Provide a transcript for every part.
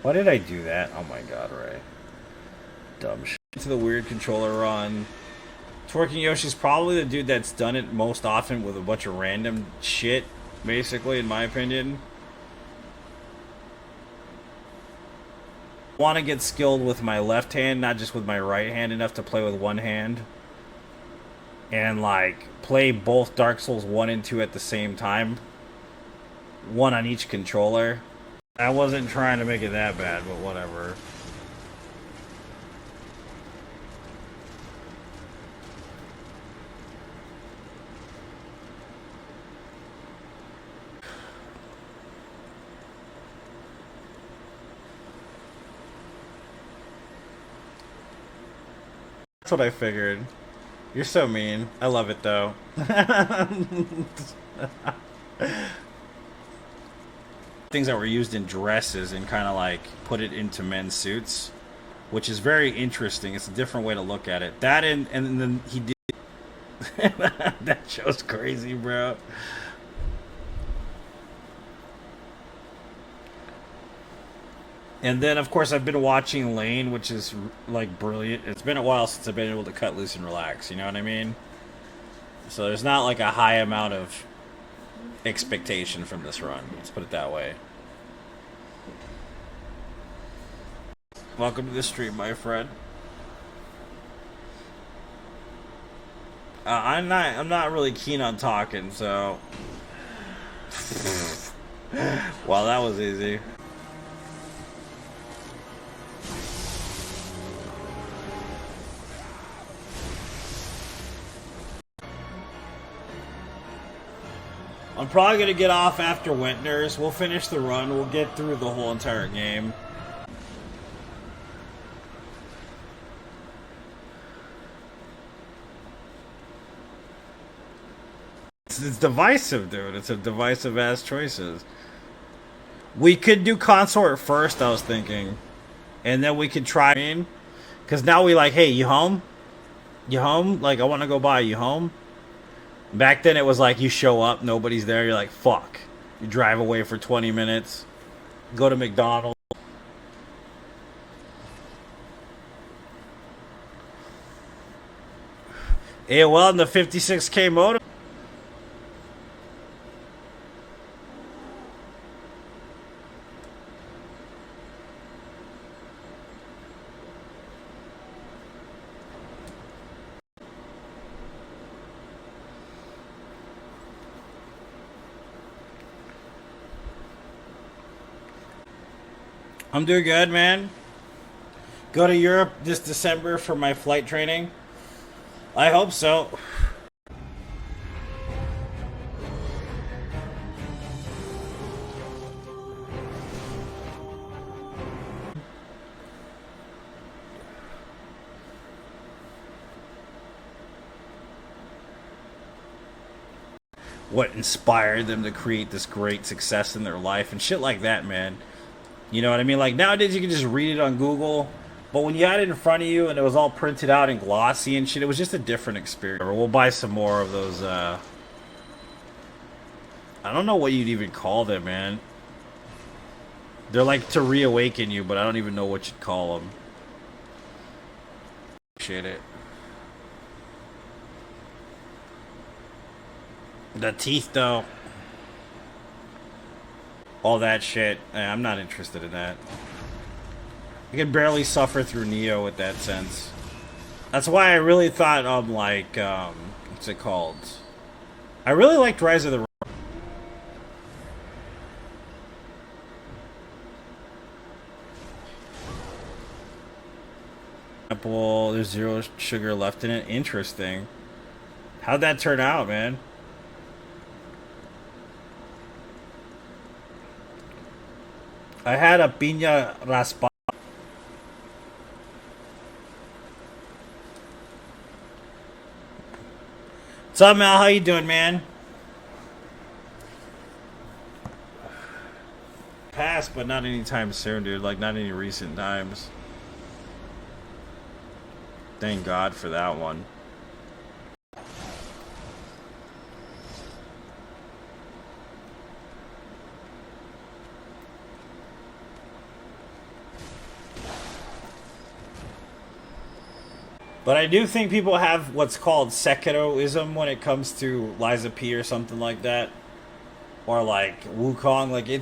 Why did I do that? Oh my god, Ray. Dumb shit. To the weird controller run. Twerking Yoshi's probably the dude that's done it most often with a bunch of random shit, basically, in my opinion. I want to get skilled with my left hand, not just with my right hand, enough to play with one hand. And, like, play both Dark Souls 1 and 2 at the same time. One on each controller. I wasn't trying to make it that bad, but whatever. That's what I figured. You're so mean. I love it though. Things that were used in dresses and kind of like put it into men's suits, which is very interesting. It's a different way to look at it. That and then he did. That show's crazy, bro. And then, of course, I've been watching Lane, which is like brilliant. It's been a while since I've been able to cut loose and relax. You know what I mean? So there's not like a high amount of expectation from this run. Let's put it that way. Welcome to the stream, my friend. I'm not really keen on talking, so. Well, that was easy. I'm probably gonna get off after Winters. We'll finish the run. We'll get through the whole entire game. It's divisive, dude. It's a divisive ass choices. We could do consort first, I was thinking. And then we could try in. Because now we like, hey, you home? You home? Like, I want to go by. You home? Back then it was like, you show up, nobody's there. You're like, fuck. You drive away for 20 minutes. Go to McDonald's. AOL and the 56K modem. I'm doing good, man. Go to Europe this December for my flight training. I hope so. What inspired them to create this great success in their life and shit like that, man. You know what I mean? Like nowadays you can just read it on Google, but when you had it in front of you and it was all printed out and glossy and shit, it was just a different experience. We'll buy some more of those. I don't know what you'd even call them, man. They're like to reawaken you, but I don't even know what you'd call them. Appreciate it. The teeth, though. All that shit. I'm not interested in that. I can barely suffer through Neo with that sense. That's why I really thought like, what's it called? I really liked Rise of the... Apple, there's zero sugar left in it. Interesting. How'd that turn out, man? I had a piña raspa. What's up, Mal? How you doing, man? Past, but not anytime soon, dude. Like, not any recent times. Thank God for that one. But I do think people have what's called Sekiroism when it comes to Liza P or something like that. Or like Wukong. Like it.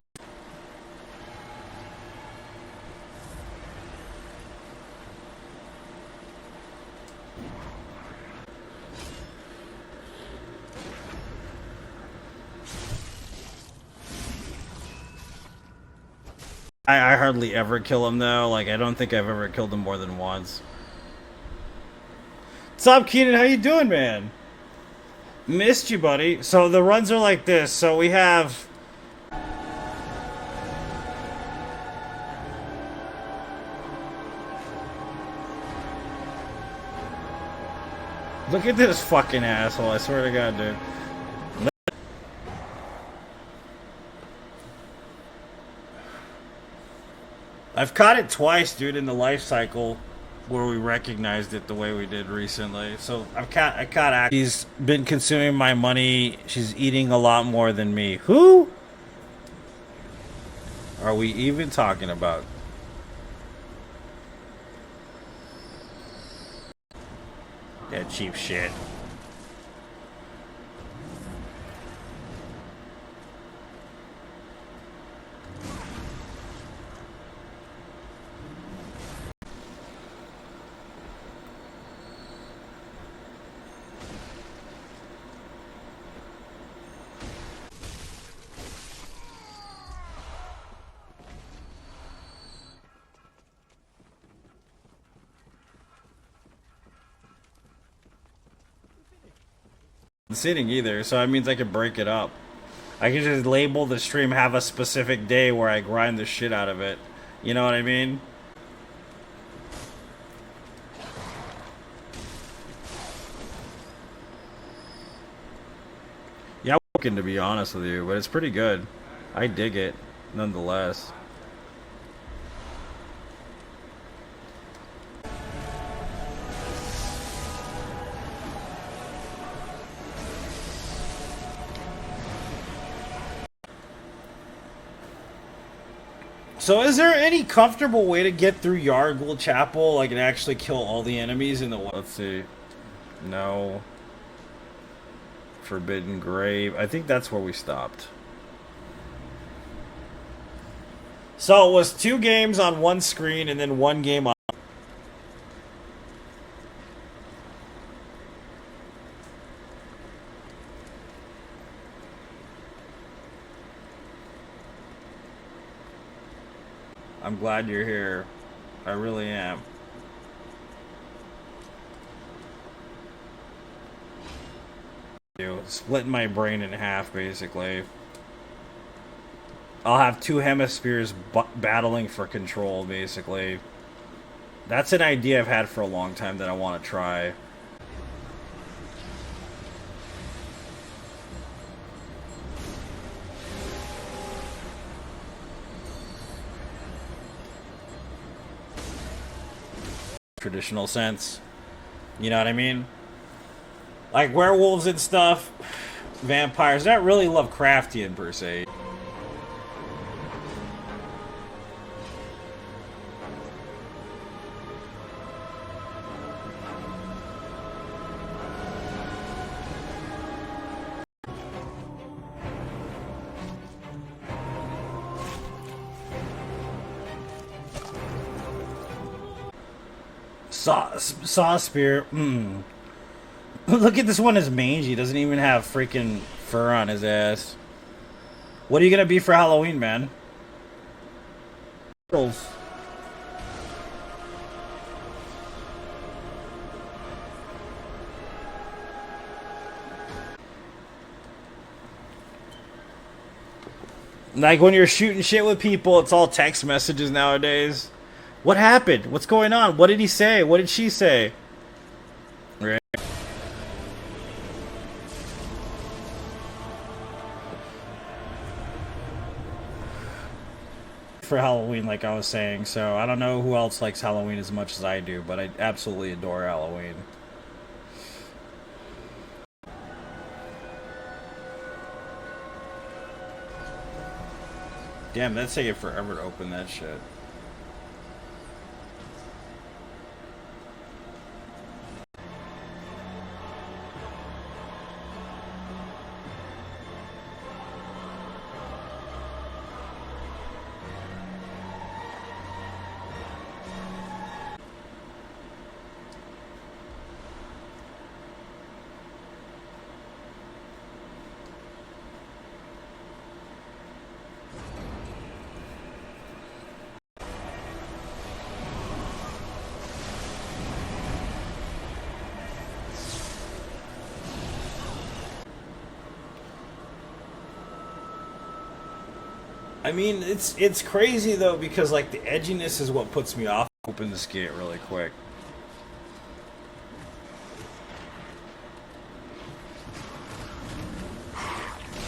I hardly ever kill him though. Like I don't think I've ever killed him more than once. What's up, Keenan? How you doing, man? Missed you, buddy. So the runs are like this. So we have. Look at this fucking asshole. I swear to God, dude. I've caught it twice, dude, in the life cycle where we recognized it the way we did recently. So I caught. She's been consuming my money. She's eating a lot more than me. Who are we even talking about? That cheap shit. Sitting either, so that means I can break it up. I can just label the stream, have a specific day where I grind the shit out of it. You know what I mean? Yeah, I'm looking to be honest with you, but it's pretty good. I dig it, nonetheless. So is there any comfortable way to get through Yargul Chapel, like and actually kill all the enemies in the... Let's see. No. Forbidden Grave. I think that's where we stopped. So it was 2 games on one screen and then 1 game on... I'm glad you're here. I really am. Splitting my brain in half, basically. I'll have 2 hemispheres battling for control, basically. That's an idea I've had for a long time that I want to try. Traditional sense. You know what I mean? Like werewolves and stuff, vampires, not really Lovecraftian per se. Saw spear. Look at this one is mangy. Doesn't even have freaking fur on his ass. What are you gonna be for Halloween, man? Girls. Like when you're shooting shit with people, it's all text messages nowadays. What happened? What's going on? What did he say? What did she say? Right. For Halloween, like I was saying, so I don't know who else likes Halloween as much as I do, but I absolutely adore Halloween. Damn, that's taking forever to open that shit. I mean, it's crazy though because like the edginess is what puts me off. Open this gate really quick.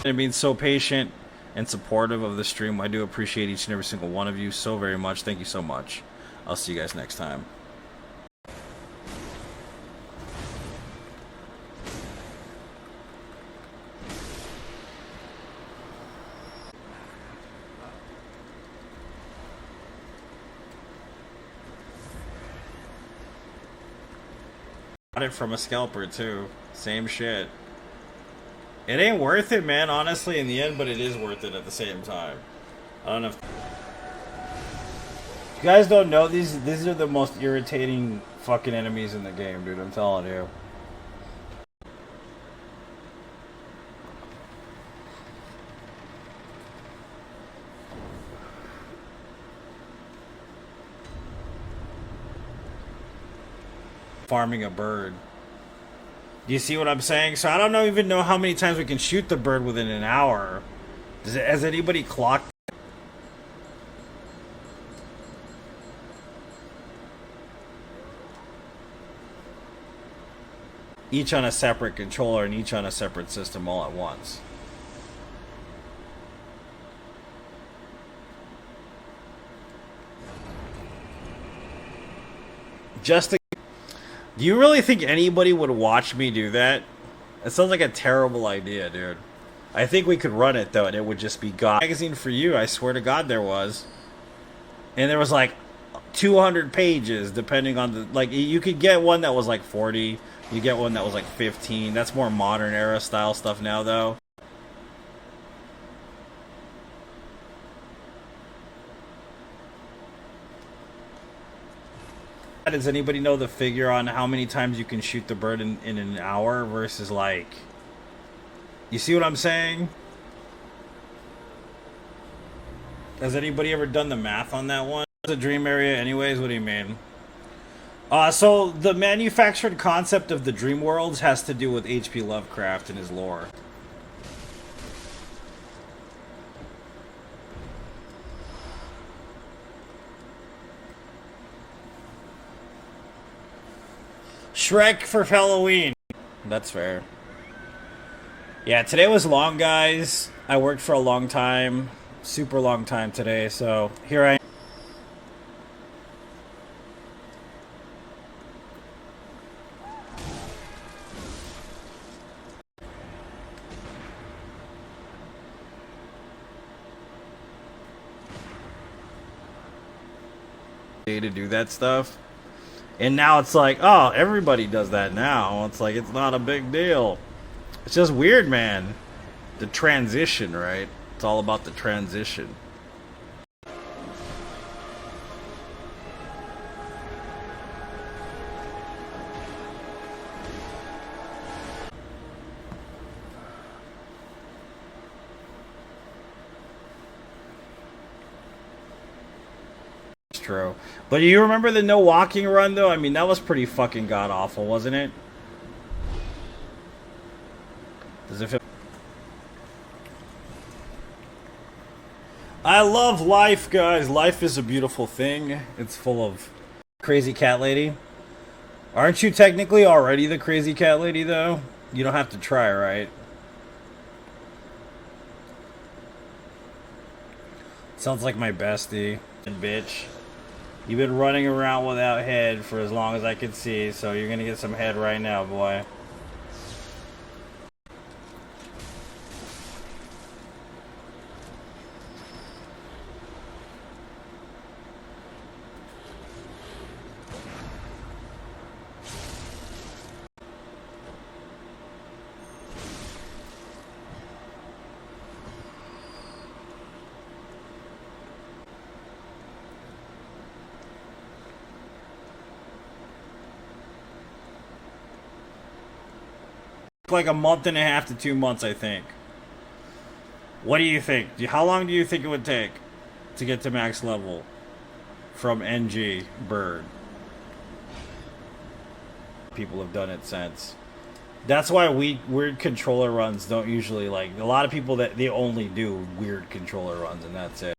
And being so patient and supportive of the stream. I do appreciate each and every single one of you so very much. Thank you so much. I'll see you guys next time. Got it from a scalper too. Same shit. It ain't worth it, man, honestly, in the end, but it is worth it at the same time. I don't know if you guys don't know, these are the most irritating fucking enemies in the game, dude. I'm telling you. Farming a bird. Do you see what I'm saying? So I don't even know how many times we can shoot the bird within an hour. Has anybody clocked? Each on a separate controller and each on a separate system all at once. Just to... Do you really think anybody would watch me do that? It sounds like a terrible idea, dude. I think we could run it, though, and it would just be God. Magazine for you, I swear to God there was. And there was, like, 200 pages, depending on the... Like, you could get one that was, like, 40. You get one that was, like, 15. That's more modern era style stuff now, though. Does anybody know the figure on how many times you can shoot the bird in an hour versus like... You see what I'm saying? Has anybody ever done the math on that one? It's a dream area anyways, what do you mean? So the manufactured concept of the dream worlds has to do with H.P. Lovecraft and his lore. Shrek for Halloween. That's fair. Yeah, today was long, guys. I worked for a long time. Super long time today, so here I am. To do that stuff. And now it's like, oh, everybody does that now. It's like, it's not a big deal. It's just weird, man. The transition, right? It's all about the transition. True. But do you remember the no walking run, though? I mean, that was pretty fucking god-awful, wasn't it? Does it feel... I love life, guys. Life is a beautiful thing. It's full of... Crazy cat lady? Aren't you technically already the crazy cat lady, though? You don't have to try, right? Sounds like my bestie. And bitch. You've been running around without head for as long as I could see, so you're gonna get some head right now, boy. Like a month and a half to 2 months, I think. What do you think? How long do you think it would take to get to max level from NG Bird? People have done it since. That's why weird controller runs don't usually like a lot of people that they only do weird controller runs and that's it.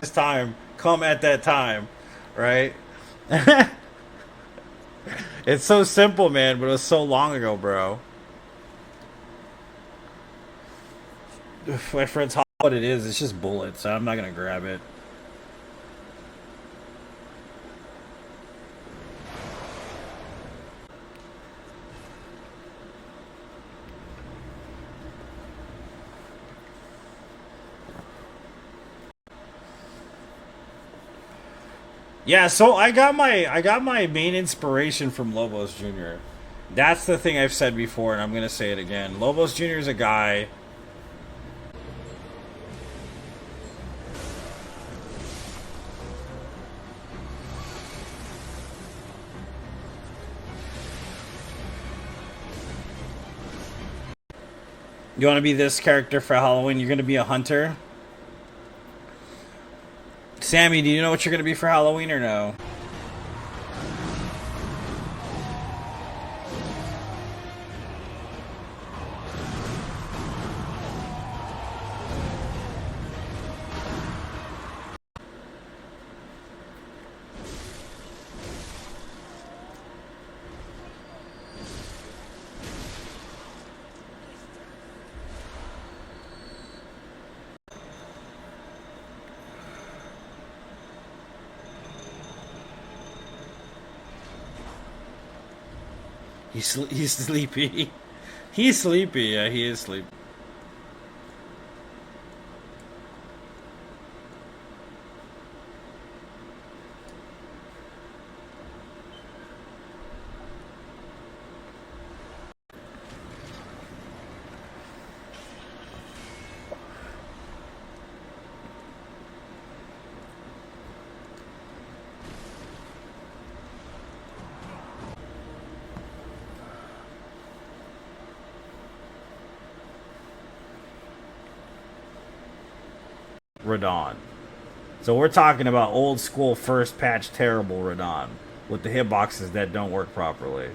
This time, come at that time, right? It's so simple, man, but it was so long ago, bro. My friend's what it is. It's just bullets. So I'm not gonna grab it. Yeah, so I got my main inspiration from Lobos Jr. That's the thing I've said before, and I'm gonna say it again. Lobos Jr. is a guy. You want to be this character for Halloween? You're gonna be a hunter. Sammy, do you know what you're gonna be for Halloween or no? He's sleepy. He's sleepy. Yeah, he is sleepy. Radon. So we're talking about old school first patch terrible Radon with the hitboxes that don't work properly.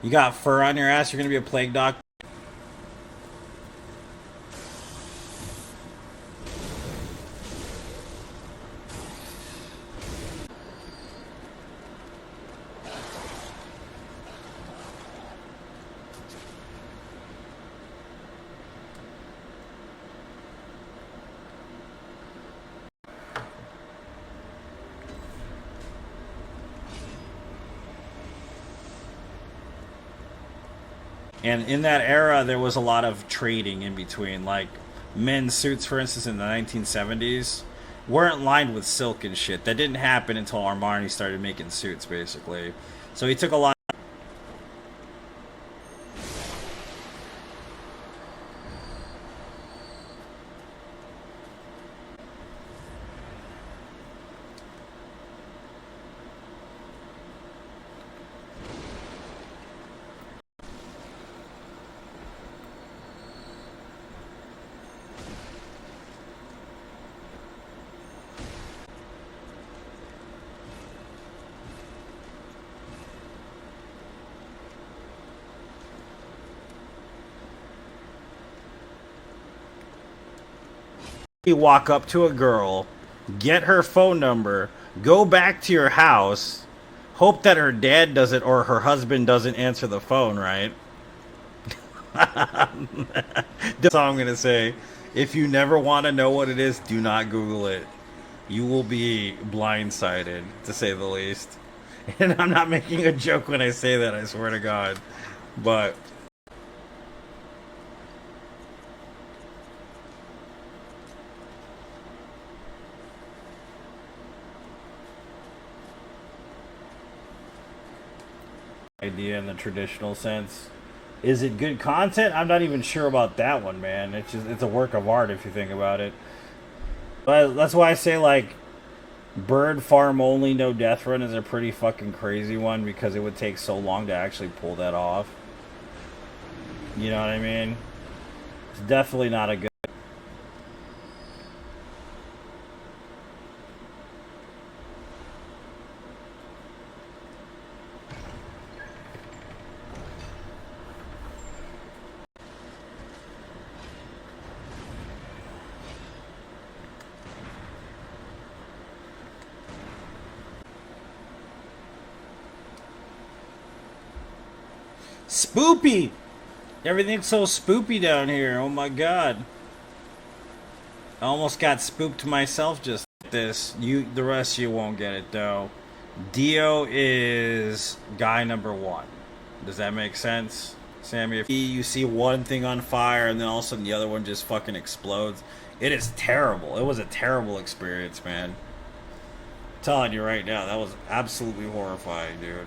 You got fur on your ass, you're gonna be a plague doctor. And in that era, there was a lot of trading in between. Like men's suits, for instance, in the 1970s, weren't lined with silk and shit. That didn't happen until Armani started making suits, basically. So he took a lot. You walk up to a girl, get her phone number, go back to your house, hope that her dad doesn't or her husband doesn't answer the phone, right? That's all I'm gonna say. If you never want to know what it is, do not Google it. You will be blindsided, to say the least. And I'm not making a joke when I say that, I swear to God. But idea in the traditional sense. Is it good content? I'm not even sure about that one, man. It's a work of art if you think about it. But that's why I say like bird farm only no death run is a pretty fucking crazy one because it would take so long to actually pull that off. You know what I mean? It's definitely not a good. Spoopy! Everything's so spoopy down here. Oh my god. I almost got spooked myself just like this. The rest of you won't get it though. Dio is guy number 1. Does that make sense? Sammy, if you see one thing on fire and then all of a sudden the other one just fucking explodes, it is terrible. It was a terrible experience, man. I'm telling you right now, that was absolutely horrifying, dude.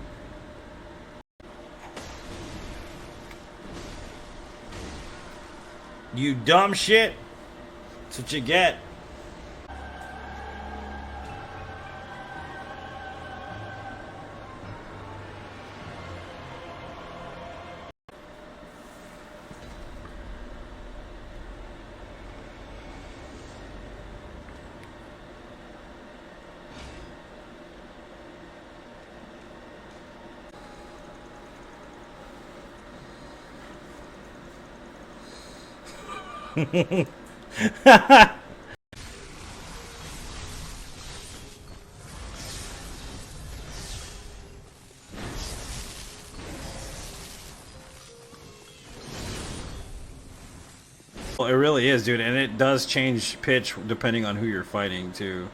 You dumb shit. That's what you get. Well, it really is, dude, and it does change pitch depending on who you're fighting, too.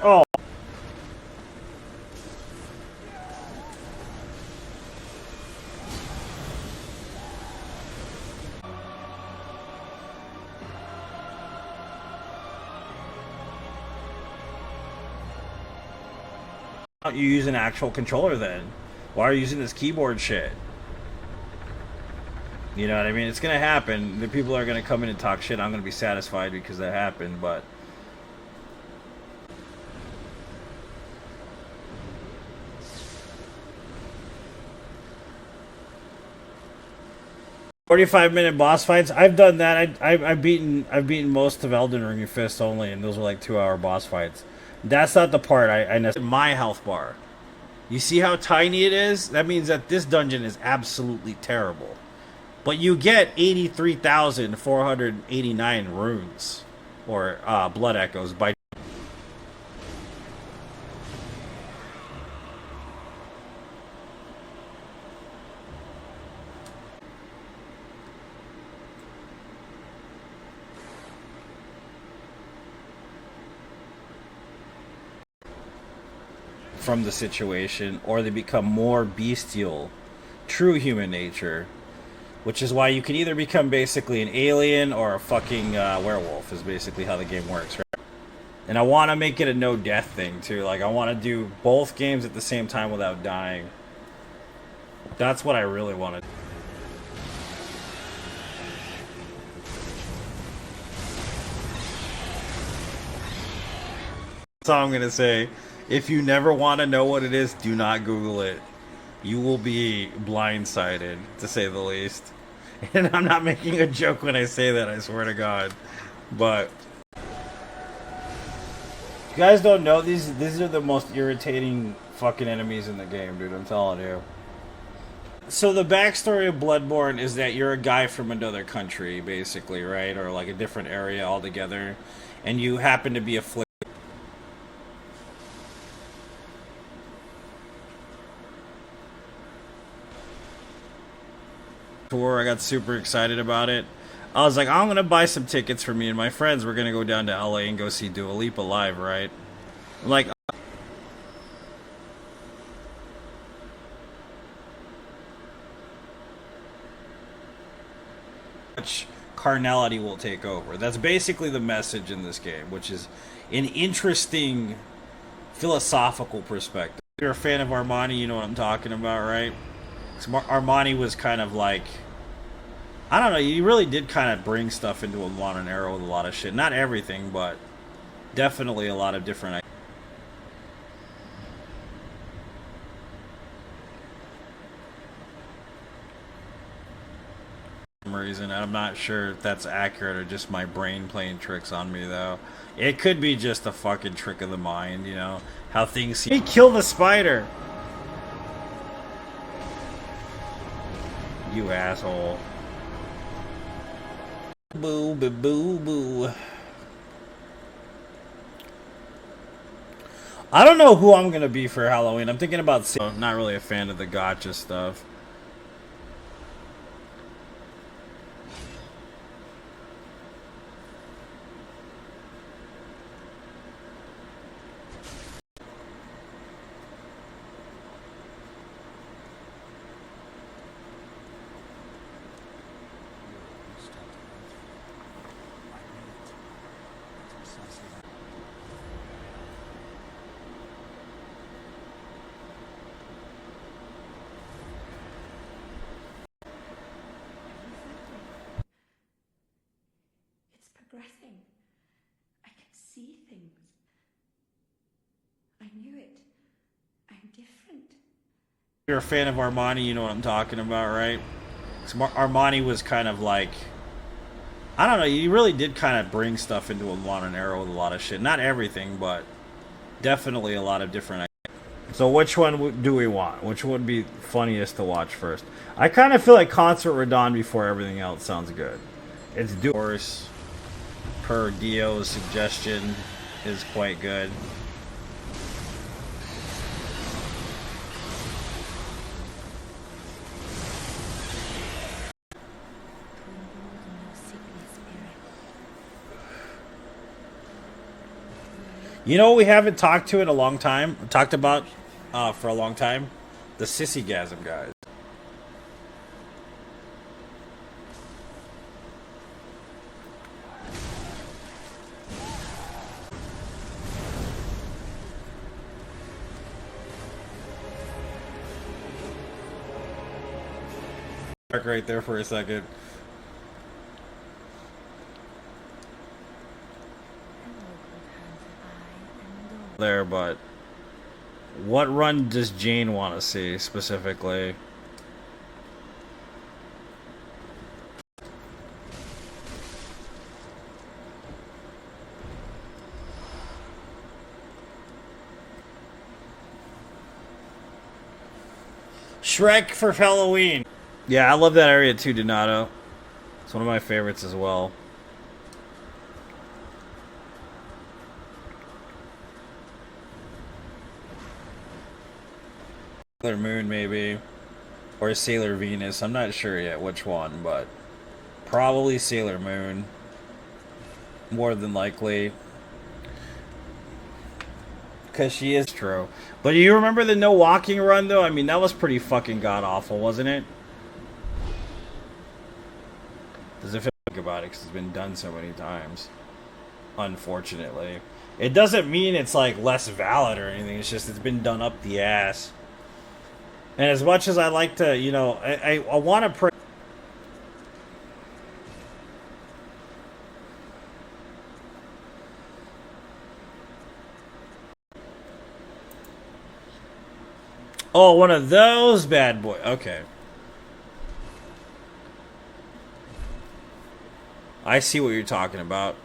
Oh. You use an actual controller then? Why are you using this keyboard shit? You know what I mean? It's gonna happen. The people are gonna come in and talk shit. I'm gonna be satisfied because that happened, but 45-minute boss fights. I've done that. I've beaten most of Elden Ring in Fist only, and those were like 2-hour boss fights. That's not the part I my health bar. You see how tiny it is? That means that this dungeon is absolutely terrible. But you get 83,489 runes or blood echoes by from the situation, or they become more bestial, true human nature, which is why you can either become basically an alien or a fucking werewolf, is basically how the game works, right? And I want to make it a no death thing too. Like, I want to do both games at the same time without dying. That's what I really want to do. That's all I'm gonna say. If you never want to know what it is, do not Google it. You will be blindsided, to say the least. And I'm not making a joke when I say that, I swear to God. But you guys don't know, these are the most irritating fucking enemies in the game, dude. I'm telling you. So the backstory of Bloodborne is that you're a guy from another country, basically, right? Or like a different area altogether. And you happen to be afflicted. Tour. I got super excited about it. I was like, I'm gonna buy some tickets for me and my friends. We're gonna go down to LA and go see Dua Lipa live, right? I'm like, carnality will take over. That's basically the message in this game, which is an interesting philosophical perspective. If you're a fan of Armani, you know what I'm talking about, right? Armani was kind of like, I don't know, you really did kind of bring stuff into a modern era with a lot of shit. Not everything, but definitely a lot of different. Reason I'm not sure if that's accurate or just my brain playing tricks on me, though. It could be just a fucking trick of the mind, you know, how things seem. He killed the spider, you asshole. Boo boo boo boo. I don't know who I'm gonna be for Halloween. I'm thinking about not really a fan of the gotcha stuff. Progressing. I can see things. I knew it. I'm different. If you're a fan of Armani, you know what I'm talking about, right? Armani was kind of like, I don't know, you really did kind of bring stuff into a modern era with a lot of shit. Not everything, but definitely a lot of different. So which one do we want? Which one would be funniest to watch first? I kind of feel like Concert Radon before everything else sounds good. It's of course, per Dio's suggestion, is quite good. You know what we haven't talked to in a long time? Talked about for a long time? The Sissygasm guys. Right there for a second. There, but what run does Jane want to see specifically? Shrek for Halloween. Yeah, I love that area too, Donato. It's one of my favorites as well. Sailor Moon, maybe. Or Sailor Venus. I'm not sure yet which one, but probably Sailor Moon. More than likely. Because she is true. But do you remember the no walking run, though? I mean, that was pretty fucking god-awful, wasn't it? Does it feel like about it? Because it's been done so many times. Unfortunately. It doesn't mean it's, like, less valid or anything. It's just it's been done up the ass. And as much as I like to, you know, I want to pray. Oh, one of those bad boys. Okay. I see what you're talking about.